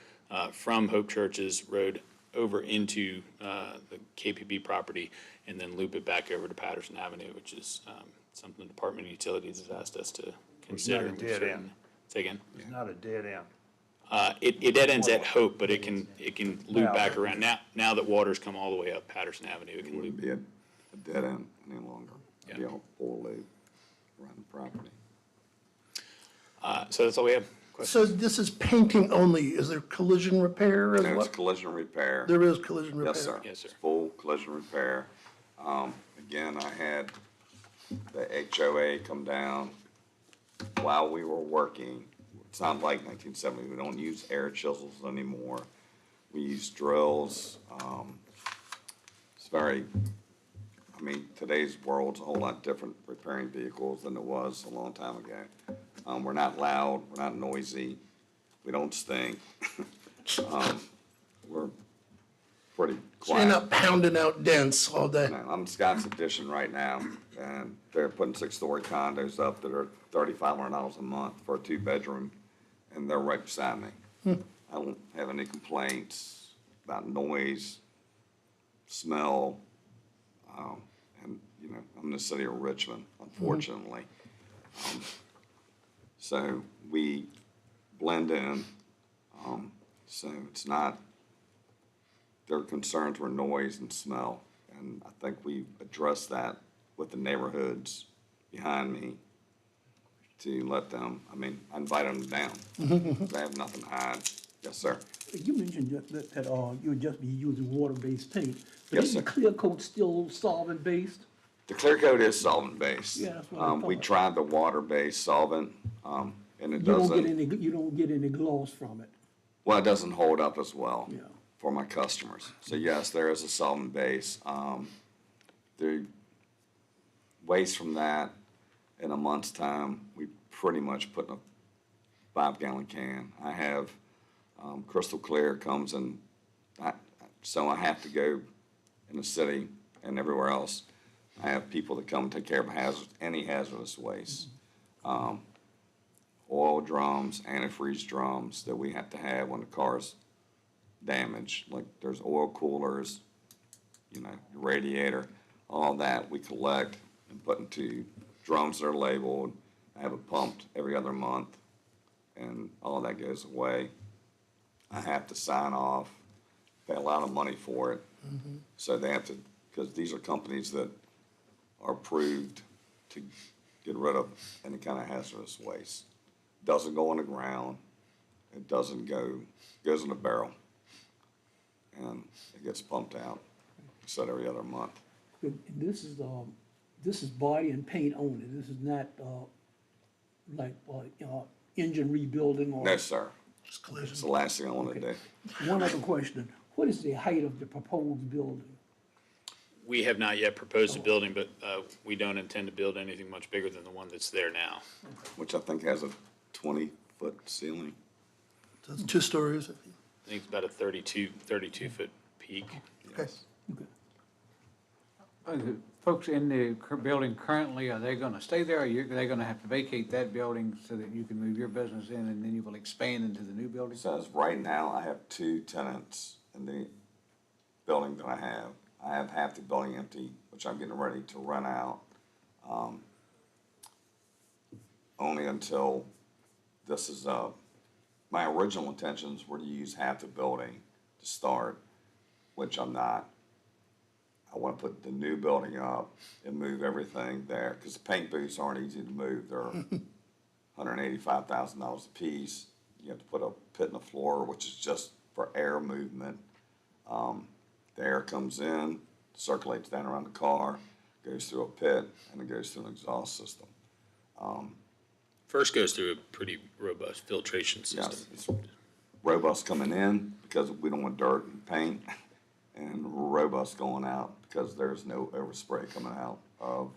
from Hope Church's road over into the KPB property and then loop it back over to Patterson Avenue, which is something the Department of Utilities has asked us to consider. a and we've dead certain- end. Say again? It's not a dead end. It dead ends at Hope, but it can loop Yeah. back around. Now that water's come all the way up Patterson Avenue, it It can wouldn't loop. be a dead end any longer. It'd be a full loop around the property. So that's all we have. So this is painting only. Is there collision repair as There's well? collision repair. There is collision repair. Yes, sir. Yes, sir. It's full collision repair. Again, I had the HOA come down while we were working. It sounds like 1970. We don't use air chisels anymore. We use drills. It's very, I mean, today's world's a whole lot different repairing vehicles than it was a long time ago. We're not loud, we're not noisy, we don't stink. We're pretty So you're quiet. not pounding out dents all day. No, I'm Scott's Addition right now, and they're putting 6-story condos up that are $3,500 a month for a 2-bedroom, and they're right beside me. I don't have any complaints about noise, smell, and, you know, I'm in the city of Richmond, unfortunately. So we blend in, so it's not, their concerns were noise and smell. And I think we addressed that with the neighborhoods behind me to let them, I mean, I invited them down. They have nothing to hide. Yes, sir. You mentioned that you would just be using water-based paint. But Yes, isn't sir. Clear Coat still solvent-based? The clear coat is solvent-based. Yeah, that's what I We thought. tried the water-based solvent, and it You don't get doesn't, any, you don't get any gloss from it, well, it doesn't hold up as well yeah. for my customers. So yes, there is a solvent base. The waste from that, in a month's time, we pretty much put in a 5-gallon can. I have, Crystal Clear comes and so I have to go in the city and everywhere else. I have people that come and take care of any hazardous waste. Oil drums, antifreeze drums that we have to have when the car's damaged, like there's oil coolers, you know, radiator, all that we collect and put into drums that are labeled. I have it pumped every other month, and all that goes away. I have to sign off, pay a lot of money for it. So they have to, because these are companies that are approved to get rid of any kind of hazardous waste. Doesn't go on the ground, it doesn't goes in a barrel, and it gets pumped out, said every other month. And this is body and paint only, this is not, like, engine rebuilding or? No, sir. Just collision. It's the last thing I want to do. One other question, what is the height of the proposed building? We have not yet proposed a building, but we don't intend to build anything much bigger than the one that's there now. Which I think has a 20-foot ceiling. That's 2 stories. I think it's about a 32-foot peak. Okay. The folks in the building currently, are they gonna stay there, or are they gonna have to vacate that building so that you can move your business in, and then you will expand into the new building? Says right now, I have 2 tenants in the building that I have. I have half the building empty, which I'm getting ready to rent out. Only until this is up. My original intentions were to use half the building to start, which I'm not. I want to put the new building up and move everything there, because the paint booths aren't easy to move. They're $185,000 a piece. You have to put a pit in the floor, which is just for air movement. The air comes in, circulates down around the car, goes through a pit, and it goes through an exhaust system. First goes through a pretty robust filtration system. Yes, it's robust coming in because we don't want dirt and paint, and robust going out because there's no overspray coming out of,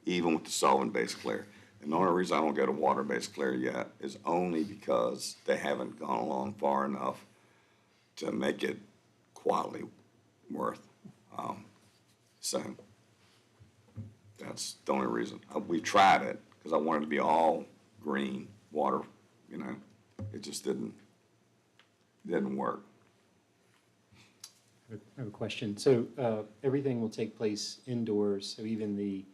even with the solvent-based clear. And the only reason I don't go to water-based clear yet is only because they haven't gone along far enough to make it quality worth. So that's the only reason. We tried it because I wanted to be all green water, you know. It just didn't work. I have a question. So everything will take place indoors, so even the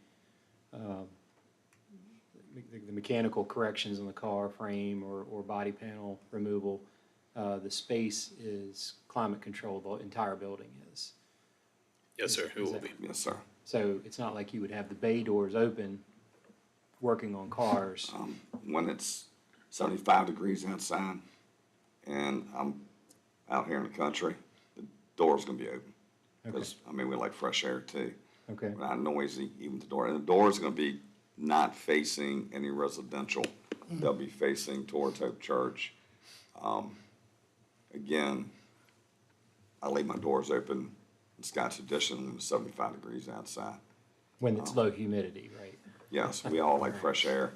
mechanical corrections on the car frame or body panel removal, the space is climate controlled, the entire building is. Yes, sir, it will be. Yes, sir. So it's not like you would have the bay doors open, working on cars. When it's 75 degrees outside and I'm out here in the country, the door's gonna be open. Because, I mean, we like fresh air too. Okay. Not noisy, even the door. And the door's gonna be not facing any residential. They'll be facing towards Hope Church. Again, I leave my doors open in Scott's Addition when it's 75 degrees outside. When it's low humidity, right? Yes, we all like fresh air,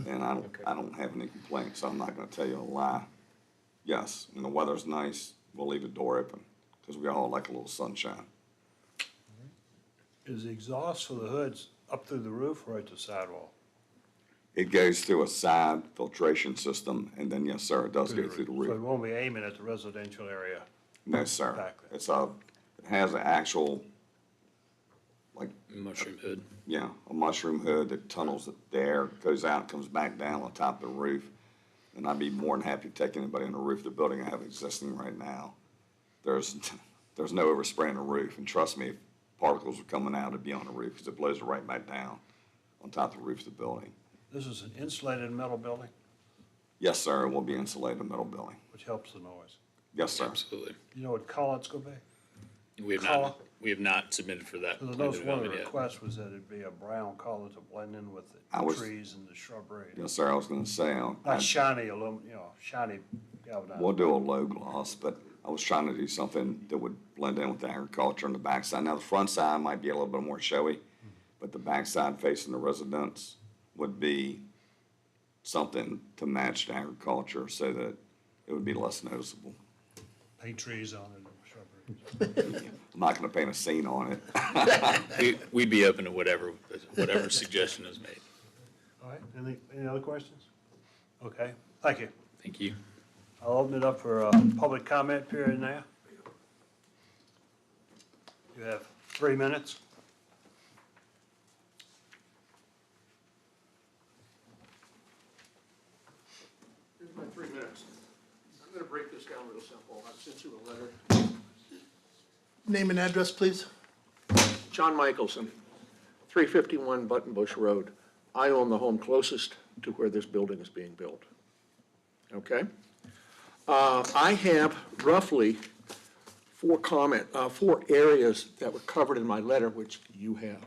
and I don't have any complaints, so I'm not gonna tell you a lie. Yes, when the weather's nice, we'll leave the door open, because we all like a little sunshine. Is the exhaust for the hoods up through the roof or at the sidewall? It goes through a side filtration system, and then, yes, sir, it does go through the So roof. it won't be aiming at the residential area? No, sir. Back there. It has an actual, like, Mushroom hood. yeah, a mushroom hood that tunnels the air, goes out, comes back down on top of the roof. And I'd be more than happy to take anybody on the roof of the building I have existing right now. There's no overspray on the roof, and trust me, if particles are coming out, it'd be on the roof, because it blows it right back down on top of the roof of the building. This is an insulated metal building, Yes, sir, it will be insulated metal building. which helps the noise. Yes, sir. Absolutely. You know what color it's gonna be? We have not submitted for that. Because I plan noticed one of the development yet. requests was that it'd be a brown color to blend in with I the was- trees and the shrubbery. Yes, sir, I was gonna say, Not shiny shiny galvanized. we'll do a low gloss, but I was trying to do something that would blend in with the agriculture on the backside. Now, the front side might be a little bit more showy, but the backside facing the residence would be something to match the agriculture so that it would be less noticeable. Paint trees on it, and shrubbery. I'm not gonna paint a scene on it. We'd be open to whatever suggestion is made. All right, any other questions? Okay, thank you. Thank you. I'll open it up for a public comment period now. You have 3 minutes. Here's my 3 minutes. I'm gonna break this down real simple. I've sent you a letter. Name and address, please. John Michelson, 351 Buttonbush Road. I own the home closest to where this building is being built. Okay? I have roughly four areas that were covered in my letter, which you have.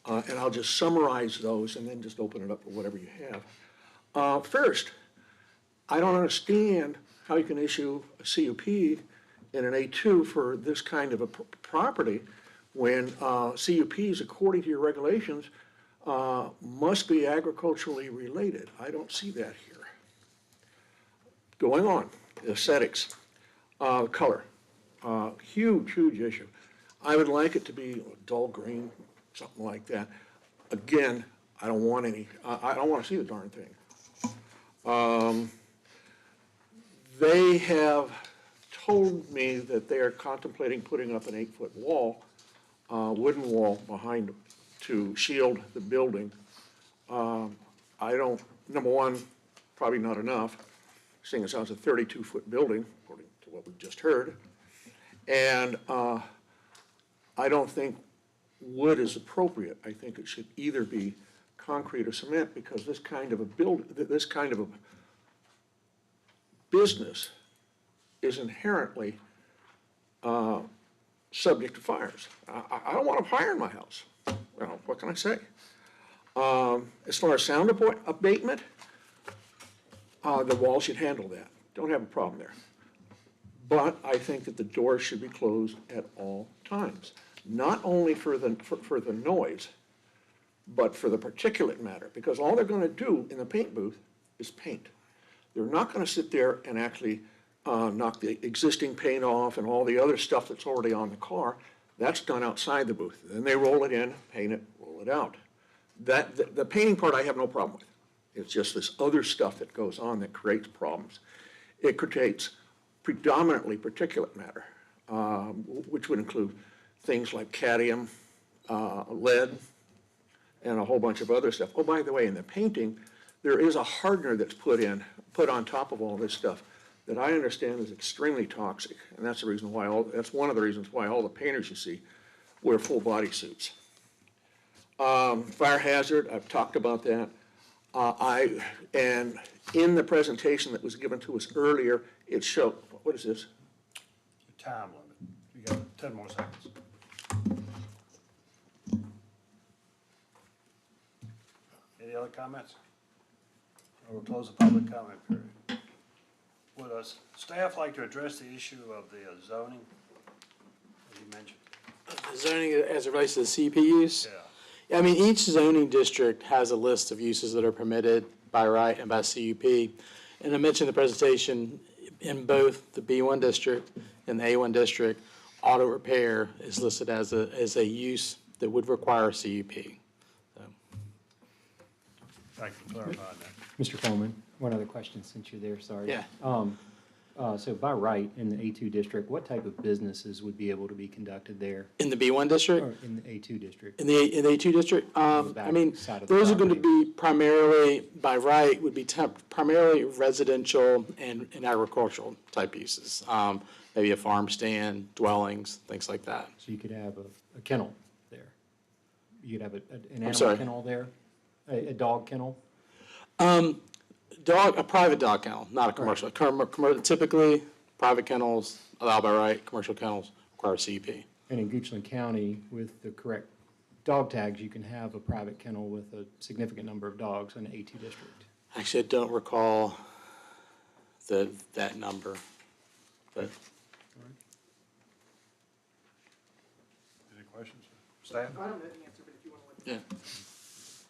And I'll just summarize those and then just open it up for whatever you have. First, I don't understand how you can issue a CUP in an A2 for this kind of a property when CUPs, according to your regulations, must be agriculturally related. I don't see that here. Going on, aesthetics, color, huge issue. I would like it to be dull green, something like that. Again, I don't want any, I don't want to see the darn thing. They have told me that they are contemplating putting up an 8-foot wall, wooden wall behind to shield the building. I don't, number one, probably not enough, seeing as how it's a 32-foot building, according to what we just heard. And I don't think wood is appropriate. I think it should either be concrete or cement, because this kind of a this kind of a business is inherently subject to fires. I don't want a fire in my house. Well, what can I say? As far as sound abatement, the wall should handle that. Don't have a problem there. But I think that the doors should be closed at all times, not only for the noise, but for the particulate matter, because all they're gonna do in the paint booth is paint. They're not gonna sit there and actually knock the existing paint off and all the other stuff that's already on the car. That's done outside the booth. Then they roll it in, paint it, roll it out. The painting part I have no problem with. It's just this other stuff that goes on that creates problems. It creates predominantly particulate matter, which would include things like cadmium, lead, and a whole bunch of other stuff. Oh, by the way, in the painting, there is a hardener that's put on top of all this stuff that I understand is extremely toxic, and that's the reason why that's one of the reasons why all the painters you see wear full body suits. Fire hazard, I've talked about that. And in the presentation that was given to us earlier, it showed, what is this? Time limit. You got 10 more seconds. Any other comments? Or we'll close the public comment period. Would staff like to address the issue of the zoning, as you mentioned? Zoning as it relates to the CUP use? Yeah. I mean, each zoning district has a list of uses that are permitted by right and by CUP. And I mentioned in the presentation, in both the B1 district and the A1 district, auto repair is listed as a use that would require a CUP. So, Thank you for clarifying that. Mr. Coleman, one other question since you're there, sorry. Yeah. So by right, in the A2 district, what type of businesses would be able to be conducted there? in the B1 district? Or in the A2 district? In the A2 district, I back mean, side of the those are going to property. be primarily, by right, would be primarily residential and agricultural type uses. Maybe a farm stand, dwellings, things like that. So you could have a kennel there? You could have an animal sorry? kennel there? A dog kennel? A private dog kennel, not a commercial. Typically, private kennels allowed by right, commercial kennels require CUP. And in Goochland County, with the correct dog tags, you can have a private kennel with a significant number of dogs in the A2 district. Actually, I don't recall that number, but Any questions? Staff? I don't know the answer, but if you want to let me yeah.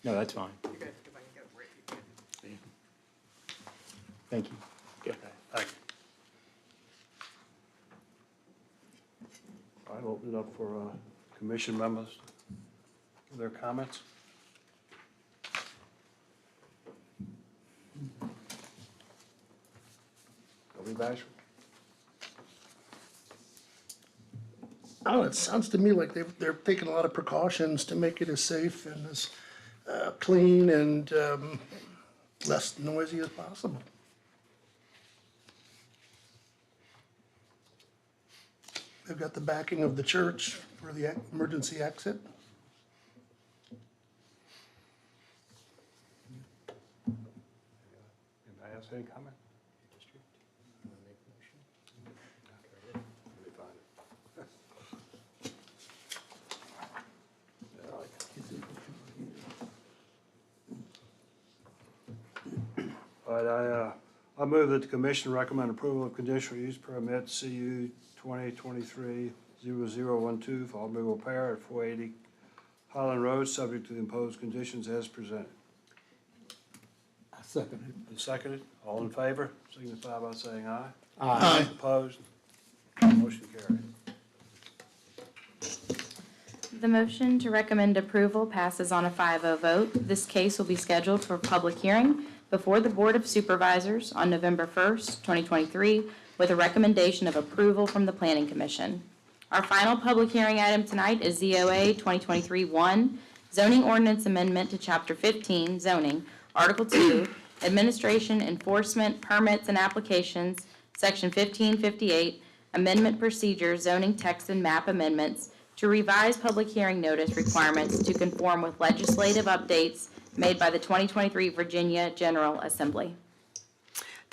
No, that's fine. know, if I can get it right, you can. Thank you. Okay, thank you. All right, open it up for commission members, their comments. Toby Basham? Oh, it sounds to me like they're taking a lot of precautions to make it as safe and as clean and less noisy as possible. They've got the backing of the church for the emergency exit. Anybody else, any comment? Let me find it. All right, I move that the commission recommend approval of conditional use permit CU 2023-0012 for automobile repair at 480 Highland Road, subject to the imposed conditions as presented. I second it. Been seconded, all in favor, signify by saying aye. Aye. Opposed? Motion carried. The motion to recommend approval passes on a 5-0 vote. This case will be scheduled for public hearing before the Board of Supervisors on November 1st, 2023, with a recommendation of approval from the Planning Commission. Our final public hearing item tonight is ZOA 2023-1, Zoning Ordinance Amendment to Chapter 15, Zoning, Article 2, Administration, Enforcement, Permits, and Applications, Section 1558, Amendment Procedure, Zoning Text and Map Amendments, to revise public hearing notice requirements to conform with legislative updates made by the 2023 Virginia General Assembly.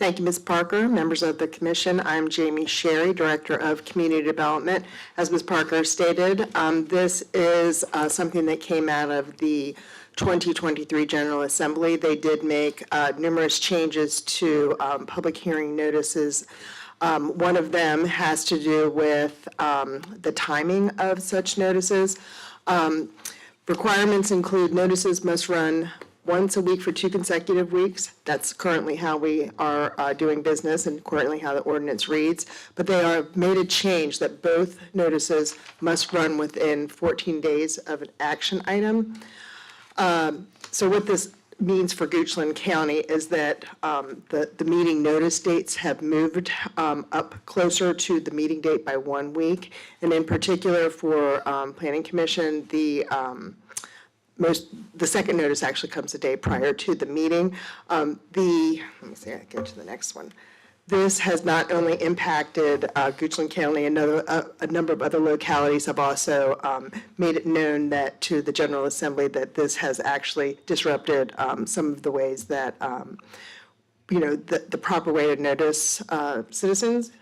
Thank you, Ms. Parker. Members of the commission, I'm Jamie Sherry, Director of Community Development. As Ms. Parker stated, this is something that came out of the 2023 General Assembly. They did make numerous changes to public hearing notices. One of them has to do with the timing of such notices. Requirements include notices must run once a week for 2 consecutive weeks. That's currently how we are doing business and currently how the ordinance reads. But they are made a change that both notices must run within 14 days of an action item. So what this means for Goochland County is that the meeting notice dates have moved up closer to the meeting date by 1 week. And in particular for Planning Commission, the second notice actually comes a day prior to the meeting. Let me see, I go to the next one. This has not only impacted Goochland County, a number of other localities have also made it known that to the General Assembly that this has actually disrupted some of the ways that, the proper way to notice citizens.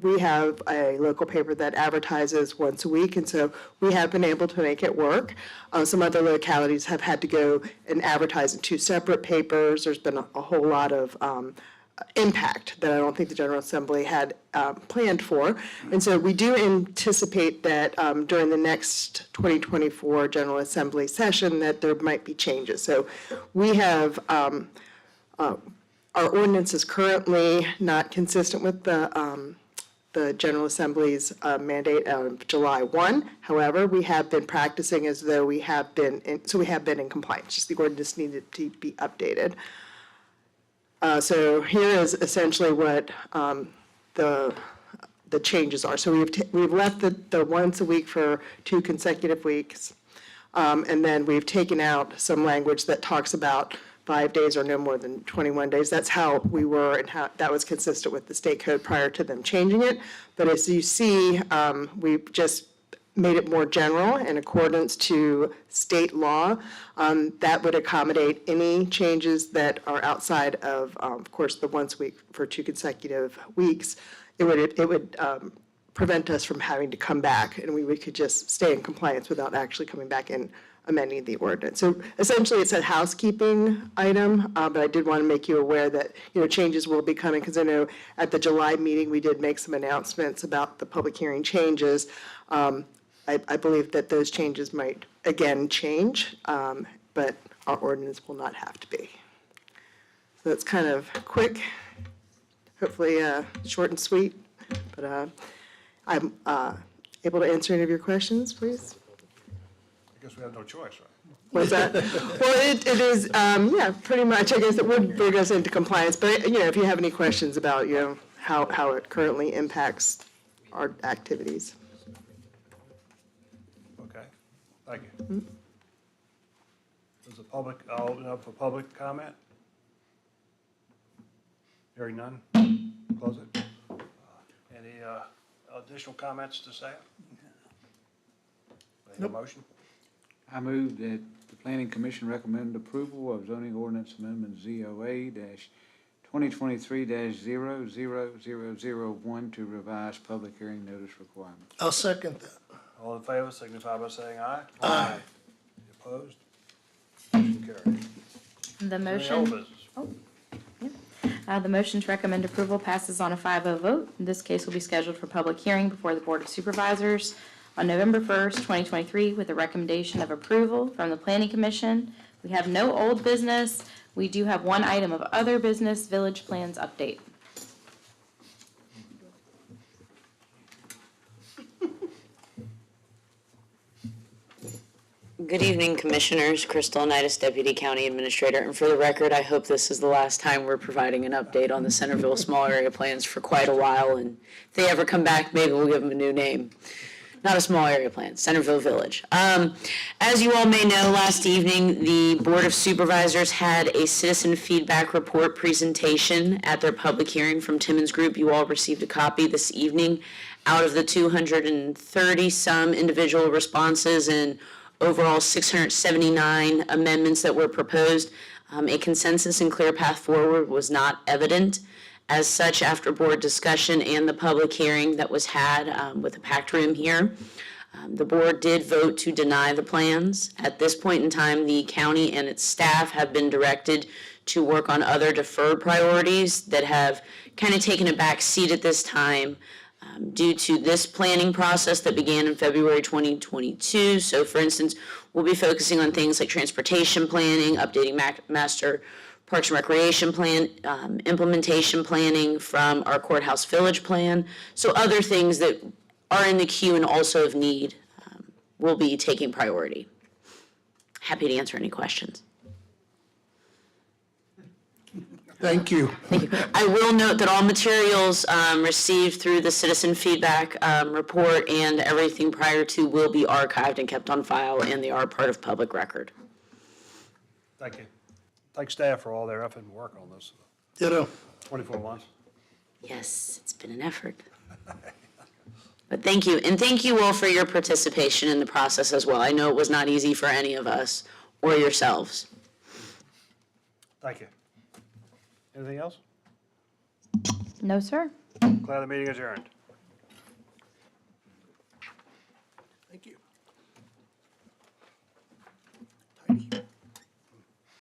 We have a local paper that advertises once a week, and so we have been able to make it work. Some other localities have had to go and advertise in 2 separate papers. There's been a whole lot of impact that I don't think the General Assembly had planned for. And so we do anticipate that during the next 2024 General Assembly session that there might be changes. So we have our ordinance is currently not consistent with the General Assembly's mandate of July 1. However, we have been practicing as though we have been in compliance. Just the ordinance needed to be updated. So here is essentially what the changes are. So we've left the once a week for 2 consecutive weeks, and then we've taken out some language that talks about 5 days or no more than 21 days. That's how we were and how that was consistent with the state code prior to them changing it. But as you see, we've just made it more general in accordance to state law. That would accommodate any changes that are outside of course, the once a week for 2 consecutive weeks. It would prevent us from having to come back, and we could just stay in compliance without actually coming back and amending the ordinance. So essentially, it's a housekeeping item, but I did want to make you aware that, changes will be coming, because I know at the July meeting, we did make some announcements about the public hearing changes. I believe that those changes might, again, change, but our ordinance will not have to be. So that's kind of quick, hopefully short and sweet, but I'm able to answer any of your questions, please. I guess we have no choice, right? What's that? Well, it is, pretty much. I guess it would bring us into compliance. But, if you have any questions about, how it currently impacts our activities. Okay, thank you. Does the public, I'll open up for public comment. Hearing none, close it. Any additional comments to say? Any motion? I move that the Planning Commission recommend approval of zoning ordinance amendment ZOA-2023-00001 to revise public hearing notice requirements. I'll second that. All in favor, signify by saying aye. Aye. Opposed? Motion carried. The Any old motion, business? the motion to recommend approval passes on a 5-0 vote. This case will be scheduled for public hearing before the Board of Supervisors on November 1st, 2023, with a recommendation of approval from the Planning Commission. We have no old business. We do have one item of other business, village plans update. Good evening, Commissioners. Crystal Onitis, Deputy County Administrator. And for the record, I hope this is the last time we're providing an update on the Centerville Small Area Plans for quite a while. And if they ever come back, maybe we'll give them a new name. Not a small area plan, Centerville Village. As you all may know, last evening, the Board of Supervisors had a citizen feedback report presentation at their public hearing from Timmons Group. You all received a copy this evening. Out of the 230-some individual responses and overall 679 amendments that were proposed, a consensus and clear path forward was not evident As such, after board discussion and the public hearing that was had with the packed room here, the board did vote to deny the plans. At this point in time, the county and its staff have been directed to work on other deferred priorities that have kind of taken a back seat at this time due to this planning process that began in February 2022. So for instance, we'll be focusing on things like transportation planning, updating master Parks and Recreation plan, implementation planning from our courthouse village plan. So other things that are in the queue and also of need will be taking priority. Happy to answer any questions. Thank you. I will note that all materials received through the citizen feedback report and everything prior to will be archived and kept on file, and they are part of public record. Thank you. Thank staff for all their effort and work on this, Ditto. 24 months. Yes, it's been an effort. But thank you, and thank you all for your participation in the process as well. I know it was not easy for any of us or yourselves. Thank you. Anything else? No, sir. Glad the meeting adjourned.